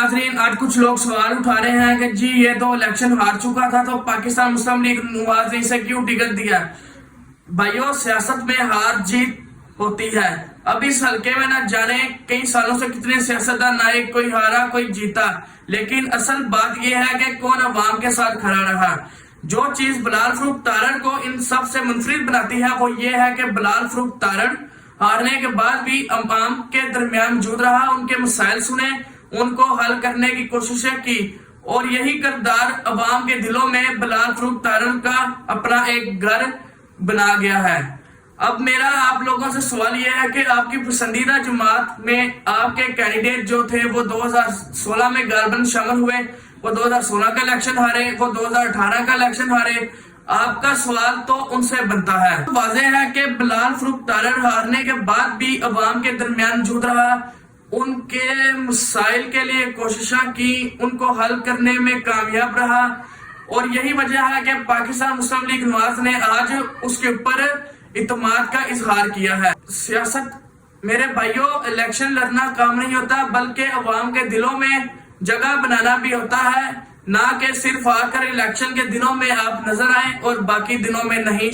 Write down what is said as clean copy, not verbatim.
नाजरीन, आज कुछ लोग सवाल उठा रहे हैं कि जी ये तो इलेक्शन हार चुका था तो पाकिस्तान मुस्लिम लीग नवाज ने इसे क्यों टिकट दिया। भाइयों, सियासत में हार जीत होती है। अब इस हल्के में ना जाने कई सालों से कितने सियासतदान आए, कोई हारा कोई जीता, लेकिन असल बात यह है कि कौन अवाम के साथ खड़ा रहा। जो चीज बिलाल फरूख तारड़ को इन सब से मुनफरिद बनाती है वो ये है कि बिलाल फरूख तारड़ हारने के बाद भी अवाम के दरमियान मौजूद रहा, उनके मसाइल सुने, उनको हल करने की कोशिशें की, और यही किरदार अवाम के दिलों में बिलाल फरूख तारड़ का अपना एक घर बना गया है। अब मेरा आप लोगों से सवाल यह है कि आपकी पसंदीदा जमात में आपके कैंडिडेट जो थे वो 2016 में गालबन शामिल हुए, वो 2016 का इलेक्शन हारे, वो 2018 का इलेक्शन हारे। आपका सवाल तो उनसे बनता है। तो वाज़ेह है कि बिलाल फरूख तारड़ हारने के बाद भी अवाम के दरमियान मौजूद रहा, उनके मसाइल के लिए कोशिशें की, उनको हल करने में कामयाब रहा, और यही वजह है कि पाकिस्तान मुस्लिम लीग नवाज ने आज उसके ऊपर इत्मीनान का इजहार किया है। सियासत मेरे भाइयों, इलेक्शन लड़ना काम नहीं होता, बल्कि अवाम के दिलों में जगह बनाना भी होता है, ना कि सिर्फ आकर इलेक्शन के दिनों में आप नजर आए और बाकी दिनों में नहीं।